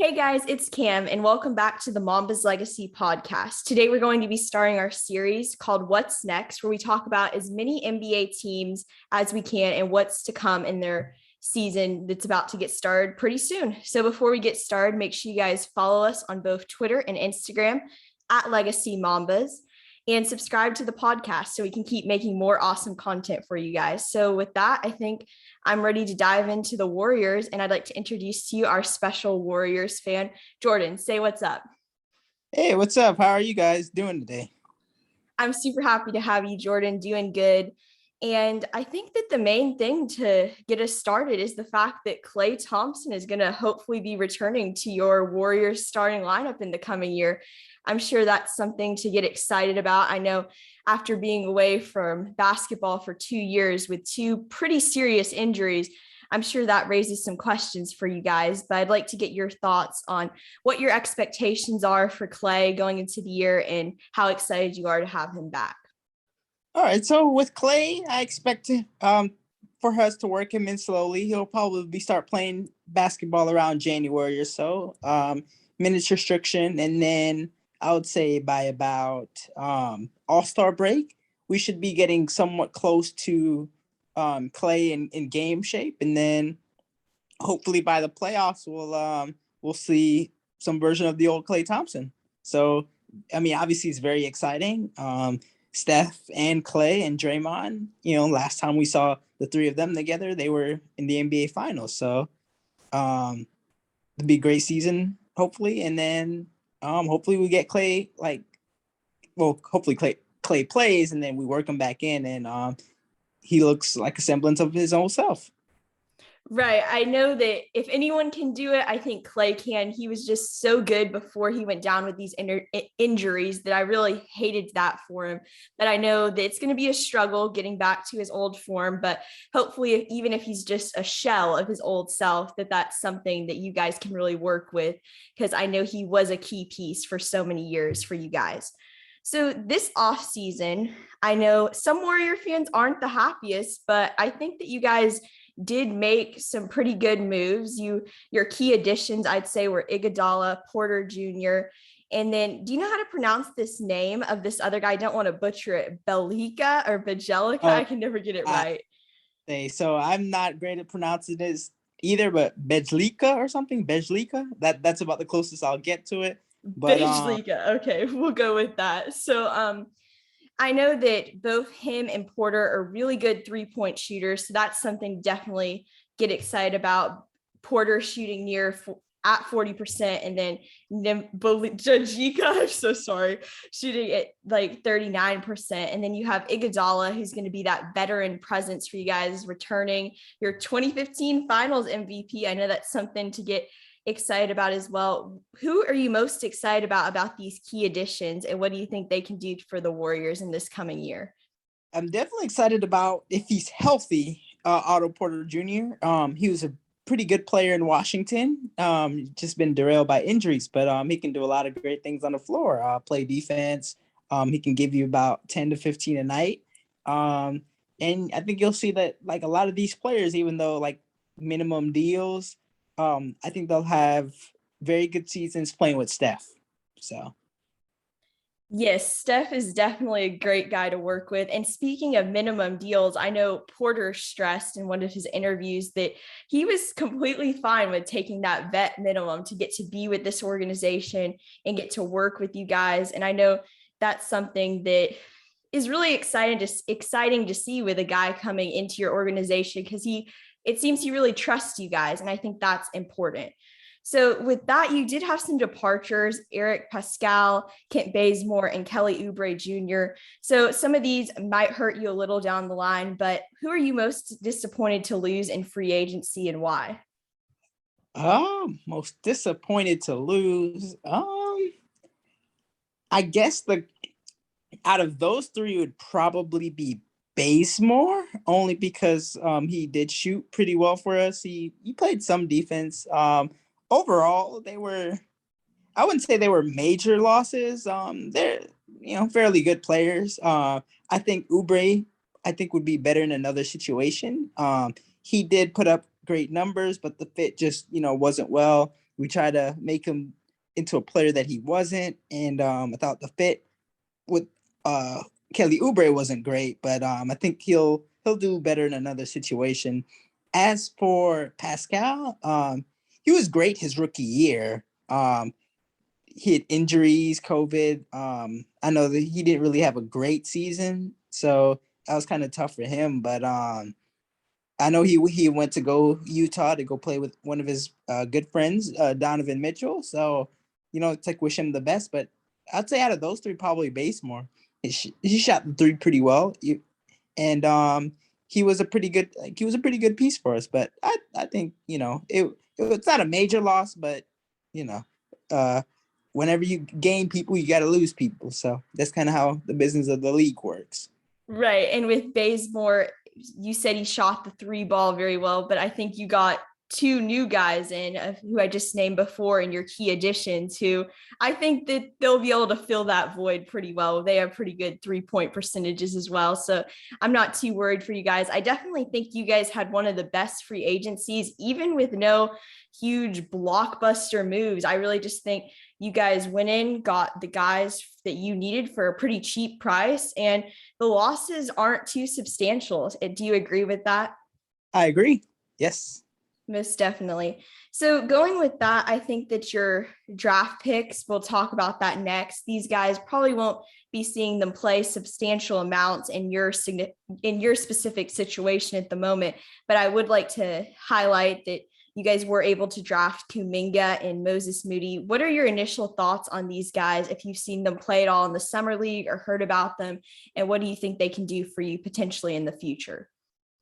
Hey guys, it's Cam, and welcome back to the Mamba's Legacy podcast. Today, we're going to be starting our series called What's Next, where we talk about as many NBA teams as we can and what's to come in their season that's about to get started pretty soon. So, before we get started, make sure you guys follow us on both Twitter and Instagram at Legacy Mambas and subscribe to the podcast so we can keep making more awesome content for you guys. So, with that, I think I'm ready to dive into the Warriors, and I'd like to introduce to you our special Warriors fan, Jordan. Say what's up. Hey, what's up? How are you guys doing today? I'm super happy to have you, Jordan, doing good. And I think that the main thing to get us started is the fact that Klay Thompson is going to hopefully be returning to your Warriors starting lineup in the coming year. I'm sure that's something to get excited about. I know after being away from basketball for 2 years with two pretty serious injuries, I'm sure that raises some questions for you guys, but I'd like to get your thoughts on what your expectations are for Klay going into the year and how excited you are to have him back. All right, so with Klay, I expect for us to work him in slowly. He'll probably start playing basketball around January or so, minutes restriction, and then I would say by about All-Star break, we should be getting somewhat close to Klay in game shape, and then hopefully by the playoffs, we'll see some version of the old Klay Thompson. So, I mean, obviously, it's very exciting. Steph and Klay and Draymond, last time we saw the three of them together, they were in the NBA Finals. So it'll be a great season, hopefully. And then hopefully we get Klay, hopefully Klay plays, and then we work him back in, and he looks like a semblance of his own self. Right. I know that if anyone can do it, I think Klay can. He was just so good before he went down with these injuries that I really hated that for him. But I know that it's going to be a struggle getting back to his old form. But hopefully, even if he's just a shell of his old self, that's something that you guys can really work with, because I know he was a key piece for so many years for you guys. So this off season, I know some Warrior fans aren't the happiest, but I think that you guys did make some pretty good moves. Your key additions, I'd say, were Iguodala, Porter Jr., and then do you know how to pronounce this name of this other guy? I don't want to butcher it. Belika or Bejelica? I can never get it right. So I'm not great at pronouncing this either, but Bejlika or something. Bejlika. That's about the closest I'll get to it. But Bejlika. Okay, we'll go with that. So I know that both him and Porter are really good 3-point shooters. So that's something to definitely get excited about. Porter shooting at 40%, and then Jajika, I'm so sorry, shooting at like 39%. And then you have Iguodala, who's going to be that veteran presence for you guys, returning your 2015 Finals MVP. I know that's something to get excited about as well. Who are you most excited about these key additions, and what do you think they can do for the Warriors in this coming year? I'm definitely excited about, if he's healthy, Otto Porter Jr. He was a pretty good player in Washington, just been derailed by injuries, but he can do a lot of great things on the floor, play defense. He can give you about 10 to 15 a night. And I think you'll see that, like, a lot of these players, even though like minimum deals, I think they'll have very good seasons playing with Steph. So. Yes, Steph is definitely a great guy to work with. And speaking of minimum deals, I know Porter stressed in one of his interviews that he was completely fine with taking that vet minimum to get to be with this organization and get to work with you guys. And I know that's something that is really exciting to see with a guy coming into your organization, because it seems he really trusts you guys. And I think that's important. So with that, you did have some departures: Eric Pascal, Kent Bazemore, and Kelly Oubre Jr. So some of these might hurt you a little down the line, but who are you most disappointed to lose in free agency, and why? Most disappointed to lose. I guess out of those three would probably be Bazemore, only because he did shoot pretty well for us. He played some defense. Overall, I wouldn't say they were major losses. They're fairly good players. I think Oubre would be better in another situation. He did put up great numbers, but the fit just wasn't well. we tried to make him into a player that he wasn't. And I thought the fit with Kelly Oubre wasn't great, but I think he'll do better in another situation. As for Pascal, he was great his rookie year. He had injuries, COVID. I know that he didn't really have a great season, so that was kind of tough for him. But I know he went to go Utah to go play with one of his good friends, Donovan Mitchell. So it's like wish him the best. But I'd say out of those three, probably Basemore. He shot the three pretty well, and he was a pretty good piece for us. But I think it's not a major loss, but uh, whenever you gain people, you got to lose people. So that's kind of how the business of the league works. Right. And with Bazemore, you said he shot the three ball very well, but I think you got two new guys in who I just named before in your key additions who I think that they'll be able to fill that void pretty well. They have pretty good 3-point percentages as well. So I'm not too worried for you guys. I definitely think you guys had one of the best free agencies, even with no huge blockbuster moves. I really just think you guys went in, got the guys that you needed for a pretty cheap price, and the losses aren't too substantial. Do you agree with that? I agree. Yes. Most definitely. So going with that, I think that your draft picks, we'll talk about that next. These guys probably won't be seeing them play substantial amounts in your specific situation at the moment, but I would like to highlight that you guys were able to draft Kuminga and Moses Moody. What are your initial thoughts on these guys? If you've seen them play at all in the summer league or heard about them, and what do you think they can do for you potentially in the future?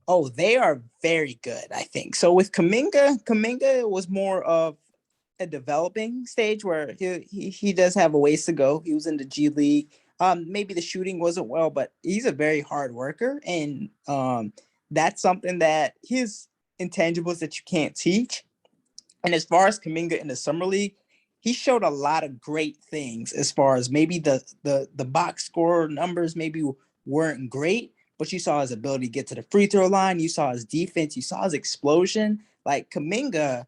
Oh, they are very good, I think. So with Kuminga was more of a developing stage where he does have a ways to go. He was in the G League. Maybe the shooting wasn't well, but he's a very hard worker, and that's something that his intangibles that you can't teach. And as far as Kuminga in the summer league, he showed a lot of great things. As far as maybe the box score numbers maybe weren't great, but you saw his ability to get to the free throw line. You saw his defense. You saw his explosion. Like Kuminga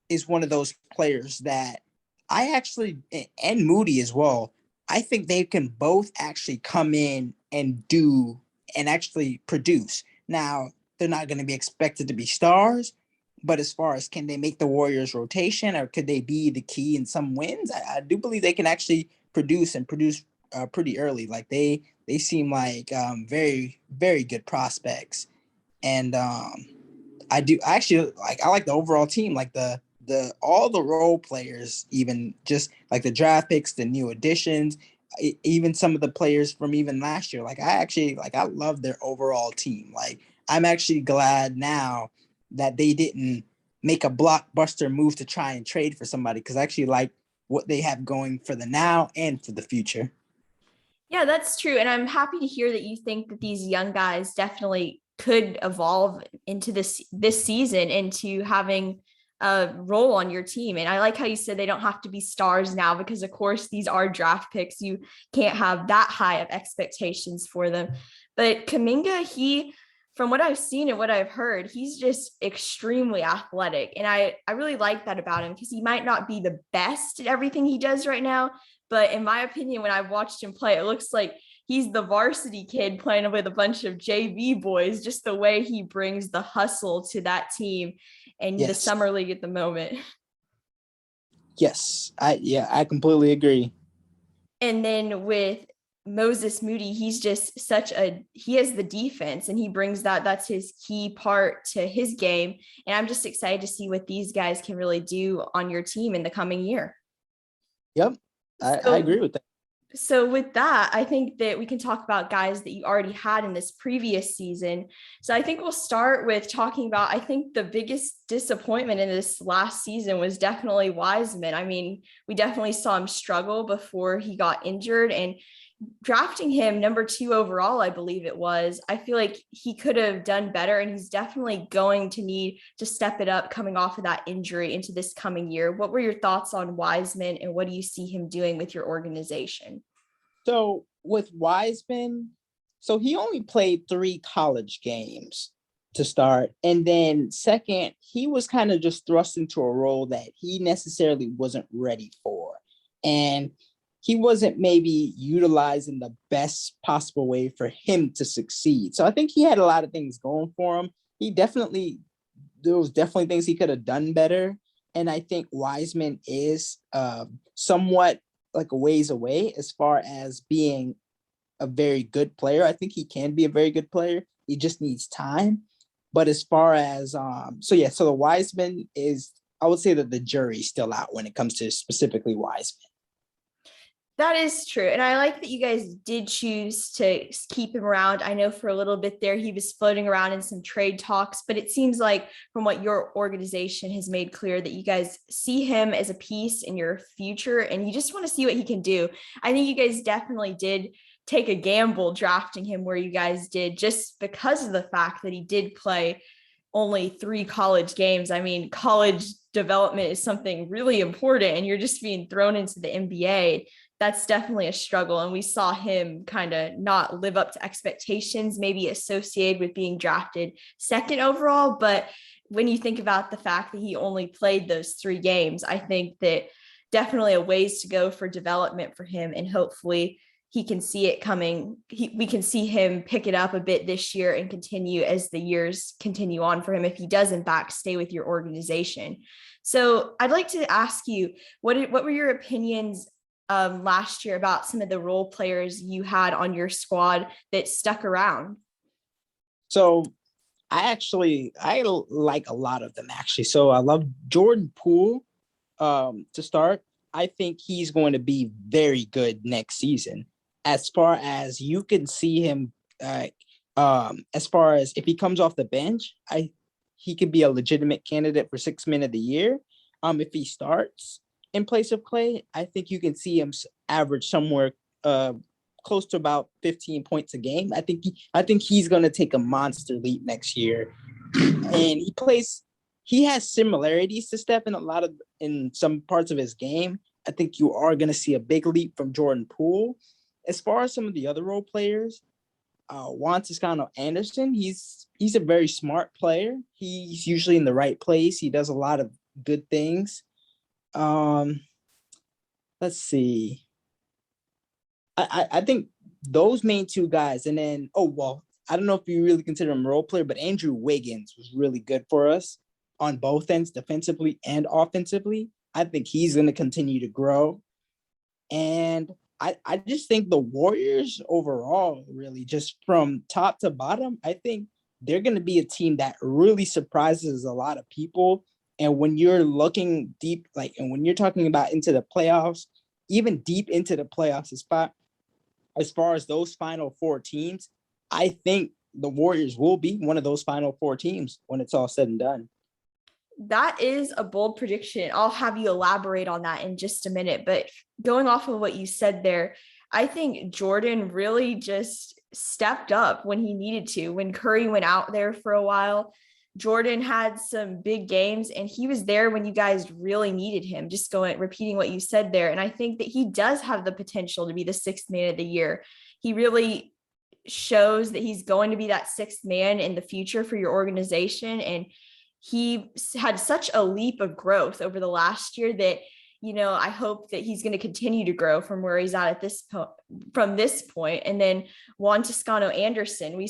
is one of those players that I actually, and Moody as well, I think they can both actually come in and do and actually produce. Now, they're not going to be expected to be stars, but as far as can they make the Warriors rotation or could they be the key in some wins, I do believe they can actually produce pretty early. Like they seem like very, very good prospects. And I like the overall team, like the all the role players, even just like the draft picks, the new additions, even some of the players from even last year. I love their overall team. Like I'm actually glad now that they didn't make a blockbuster move to try and trade for somebody, because I actually like what they have going for the now and for the future. Yeah, that's true. And I'm happy to hear that you think that these young guys definitely could evolve into this season into having a role on your team. And I like how you said they don't have to be stars now, because of course these are draft picks. You can't have that high of expectations for them. But Kuminga, from what I've seen and what I've heard, he's just extremely athletic. And I really like that about him, because he might not be the best at everything he does right now, but in my opinion, when I've watched him play, it looks like he's the varsity kid playing with a bunch of JV boys, just the way he brings the hustle to that team and the Yes. summer league at the moment. Yes. I completely agree. And then with Moses Moody, he's just he has the defense and he brings that's his key part to his game. And I'm just excited to see what these guys can really do on your team in the coming year. Yep. I agree with that. So with that, I think that we can talk about guys that you already had in this previous season. So I think we'll start with talking about, I think the biggest disappointment in this last season was definitely Wiseman. I mean, we definitely saw him struggle before he got injured, and drafting him number 2 overall, I believe it was, I feel like he could have done better, and he's definitely going to need to step it up coming off of that injury into this coming year. What were your thoughts on Wiseman, and what do you see him doing with your organization? So with Wiseman, so he only played 3 college games. to start. And then second, he was kind of just thrust into a role that he necessarily wasn't ready for. And he wasn't maybe utilizing the best possible way for him to succeed. So I think he had a lot of things going for him. There was definitely things he could have done better. And I think Wiseman is somewhat like a ways away as far as being a very good player. I think he can be a very good player. He just needs time. But as far as so the Wiseman is, I would say that the jury's still out when it comes to specifically Wiseman. That is true. And I like that you guys did choose to keep him around. I know for a little bit there, he was floating around in some trade talks, but it seems like from what your organization has made clear that you guys see him as a piece in your future and you just want to see what he can do. I think you guys definitely did take a gamble drafting him where you guys did, just because of the fact that he did play only 3 college games. I mean, college development is something really important and you're just being thrown into the NBA. That's definitely a struggle. And we saw him kind of not live up to expectations, maybe associated with being drafted 2nd overall. But when you think about the fact that he only played those 3 games, I think that definitely a ways to go for development for him. And hopefully he can see it coming. We can see him pick it up a bit this year and continue as the years continue on for him, if he does in fact stay with your organization. So I'd like to ask you, what were your opinions last year about some of the role players you had on your squad that stuck around? So I like a lot of them actually. So I love Jordan Poole to start. I think he's going to be very good next season. As far as you can see him, as far as if he comes off the bench, he could be a legitimate candidate for 6th man of the year. If he starts in place of Clay, I think you can see him average somewhere close to about 15 points a game. I think he's going to take a monster leap next year, and he has similarities to Steph in some parts of his game. I think you are going to see a big leap from Jordan Poole. As far as some of the other role players, Juan Toscano Anderson, he's a very smart player. He's usually in the right place. He does a lot of good things. Let's see. I think those main 2 guys, and then I don't know if you really consider him a role player, but Andrew Wiggins was really good for us on both ends, defensively and offensively. I think he's going to continue to grow. And I just think the Warriors overall, really, just from top to bottom, I think they're going to be a team that really surprises a lot of people. And when you're looking deep, and when you're talking about into the playoffs, even deep into the playoffs, as far as those final 4 teams, I think the Warriors will be one of those final 4 teams when it's all said and done. That is a bold prediction. I'll have you elaborate on that in just a minute. But going off of what you said there, I think Jordan really just stepped up when he needed to. When Curry went out there for a while, Jordan had some big games and he was there when you guys really needed him. Just repeating what you said there. And I think that he does have the potential to be the 6th man of the year. He really shows that he's going to be that 6th man in the future for your organization. And he had such a leap of growth over the last year that, I hope that he's going to continue to grow from where he's at from this point. And then Juan Toscano Anderson,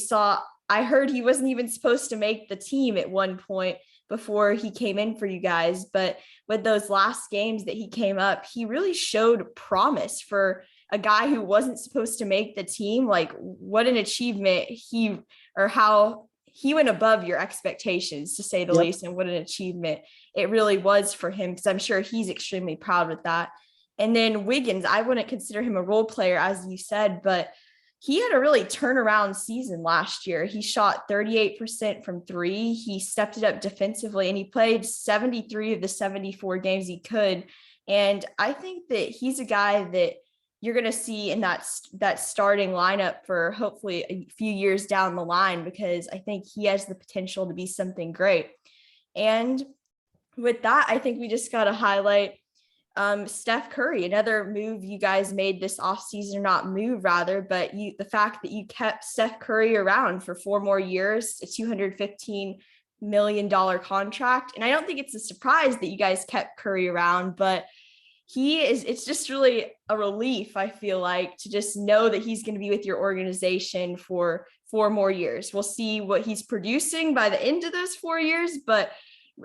I heard he wasn't even supposed to make the team at one point before he came in for you guys. But with those last games that he came up, he really showed promise for a guy who wasn't supposed to make the team. Like, what an achievement how he went above your expectations, to say the least, and what an achievement it really was for him, because I'm sure he's extremely proud with that. And then Wiggins, I wouldn't consider him a role player, as you said, but he had a really turnaround season last year. He shot 38% from 3. He stepped it up defensively, and he played 73 of the 74 games he could. And I think that he's a guy that you're going to see in that starting lineup for hopefully a few years down the line, because I think he has the potential to be something great. And with that, I think we just got to highlight Steph Curry, another move you guys made this offseason, or not move rather, but the fact that you kept Steph Curry around for 4 more years, a $215 million contract. And I don't think it's a surprise that you guys kept Curry around, but it's just really a relief, I feel like, to just know that he's going to be with your organization for 4 more years. We'll see what he's producing by the end of those 4 years, but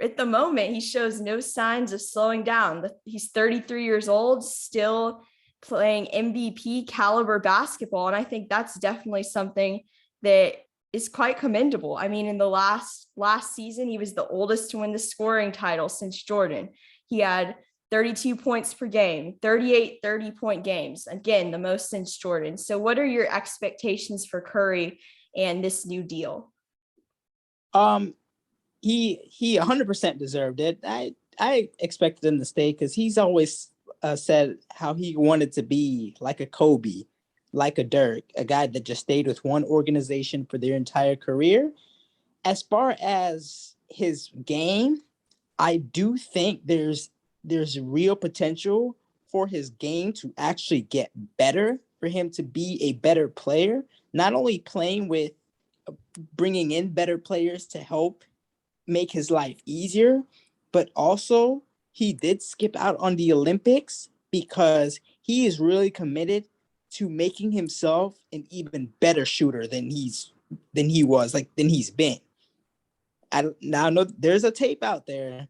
at the moment, he shows no signs of slowing down. He's 33 years old, still playing MVP caliber basketball. And I think that's definitely something that is quite commendable. I mean, in the last season, he was the oldest to win the scoring title since Jordan. He had 32 points per game, 38 30-point games. Again, the most since Jordan. So what are your expectations for Curry and this new deal? He 100% deserved it. I expected him to stay because he's always said how he wanted to be like a Kobe, like a Dirk, a guy that just stayed with one organization for their entire career. As far as his game, I do think there's real potential for his game to actually get better, for him to be a better player, not only playing with bringing in better players to help make his life easier, but also he did skip out on the Olympics because he is really committed to making himself an even better shooter than he's been. I now know there's a tape out there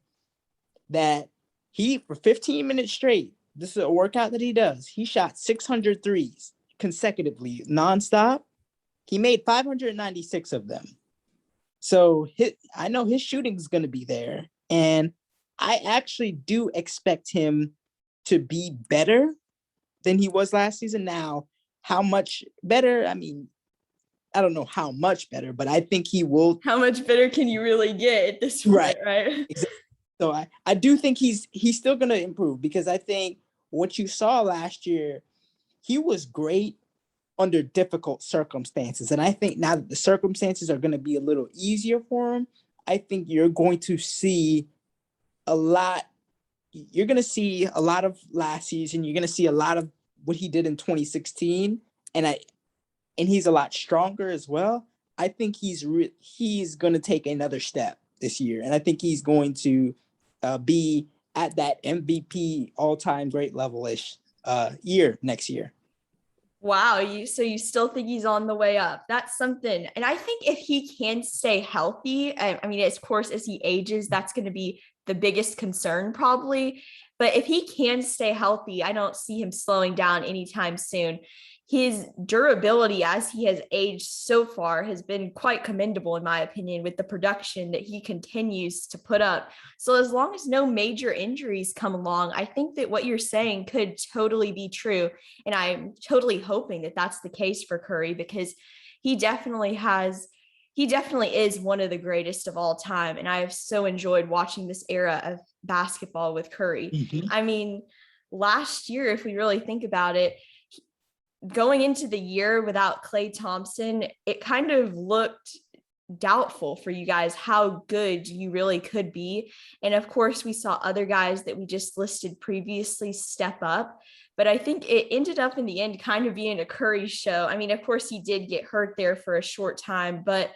that he, for 15 minutes straight, this is a workout that he does. He shot 600 threes consecutively, nonstop. He made 596 of them. So I know his shooting is going to be there. And I actually do expect him to be better than he was last season. Now, how much better? I mean, I don't know how much better, but I think he will. How much better can you really get at this point, right? Exactly. So I do think he's still going to improve, because I think what you saw last year, he was great under difficult circumstances. And I think now that the circumstances are going to be a little easier for him, I think you're going to see a lot. You're going to see a lot of last season. You're going to see a lot of what he did in 2016. And he's a lot stronger as well. I think he's going to take another step this year. And I think he's going to be at that MVP all-time great level-ish year next year. Wow, so you still think he's on the way up? That's something. And I think if he can stay healthy, I mean, of course, as he ages, that's going to be the biggest concern probably. But if he can stay healthy, I don't see him slowing down anytime soon. His durability as he has aged so far has been quite commendable, in my opinion, with the production that he continues to put up. So as long as no major injuries come along, I think that what you're saying could totally be true. And I'm totally hoping that that's the case for Curry, because he definitely is one of the greatest of all time. And I have so enjoyed watching this era of basketball with Curry. Mm-hmm. I mean, last year, if we really think about it, going into the year without Klay Thompson, it kind of looked doubtful for you guys how good you really could be. And of course, we saw other guys that we just listed previously step up. But I think it ended up in the end kind of being a Curry show. I mean, of course, he did get hurt there for a short time, but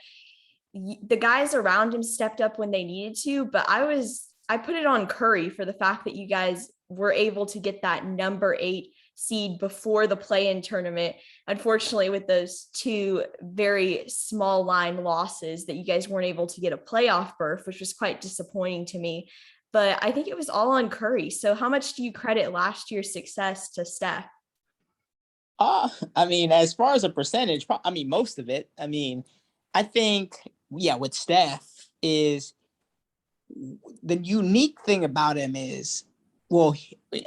the guys around him stepped up when they needed to. But I put it on Curry for the fact that you guys were able to get that number 8 seed before the play-in tournament. Unfortunately, with those 2 very small line losses, that you guys weren't able to get a playoff berth, which was quite disappointing to me. But I think it was all on Curry. So how much do you credit last year's success to Steph? I mean, as far as a percentage, I mean, most of it. I mean, I think, with Steph, is the unique thing about him is, well,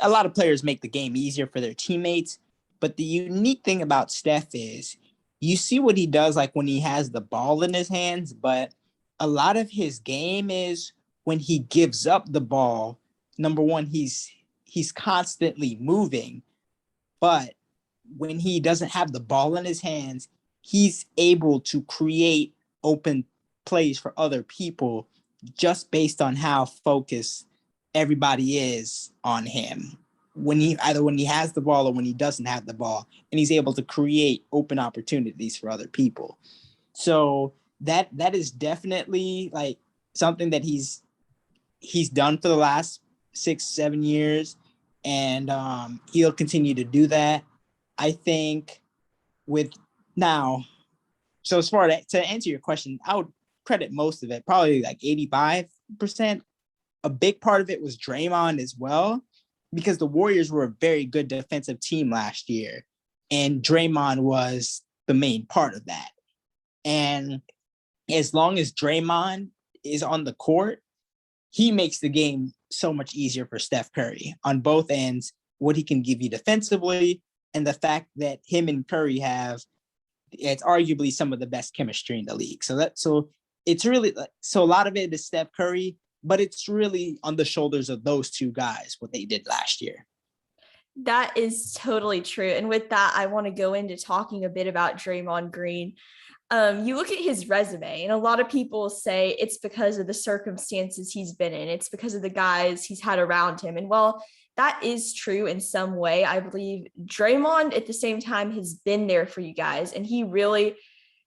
a lot of players make the game easier for their teammates, but the unique thing about Steph is you see what he does like when he has the ball in his hands, but a lot of his game is when he gives up the ball. Number one, he's constantly moving, but when he doesn't have the ball in his hands, he's able to create open plays for other people just based on how focused everybody is on him. when he has the ball or when he doesn't have the ball, and he's able to create open opportunities for other people. So that is definitely like something that he's done for the last 6-7 years, and he'll continue to do that. I think with now, so as far as to answer your question, I would credit most of it, probably like 85%. A big part of it was Draymond as well, because the Warriors were a very good defensive team last year, and Draymond was the main part of that. And as long as Draymond is on the court, he makes the game so much easier for Steph Curry on both ends, what he can give you defensively, and the fact that him and Curry have, it's arguably some of the best chemistry in the league. So it's really, so a lot of it is Steph Curry, but it's really on the shoulders of those two guys, what they did last year. That is totally true. And with that, I want to go into talking a bit about Draymond Green. You look at his resume, and a lot of people say it's because of the circumstances he's been in. It's because of the guys he's had around him. And while that is true in some way, I believe Draymond at the same time has been there for you guys. And he really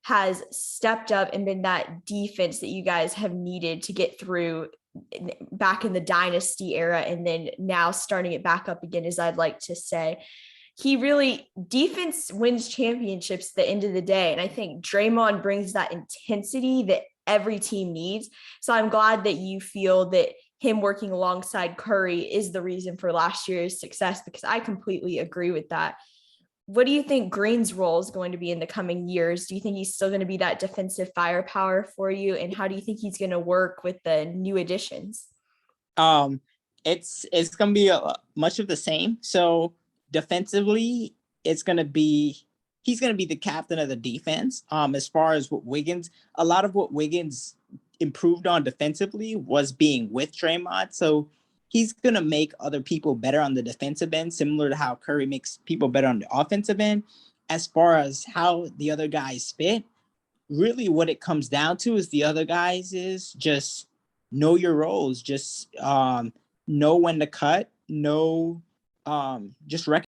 has stepped up and been that defense that you guys have needed to get through back in the dynasty era. And then now starting it back up again, as I'd like to say. He really, defense wins championships at the end of the day. And I think Draymond brings that intensity that every team needs. So I'm glad that you feel that him working alongside Curry is the reason for last year's success, because I completely agree with that. What do you think Green's role is going to be in the coming years? Do you think he's still going to be that defensive firepower for you? And how do you think he's going to work with the new additions? It's going to be much of the same. So defensively, he's going to be the captain of the defense. As far as what Wiggins, a lot of what Wiggins improved on defensively was being with Draymond. So he's going to make other people better on the defensive end, similar to how Curry makes people better on the offensive end. As far as how the other guys fit, really what it comes down to is the other guys is just know your roles, just know when to cut, know just recognize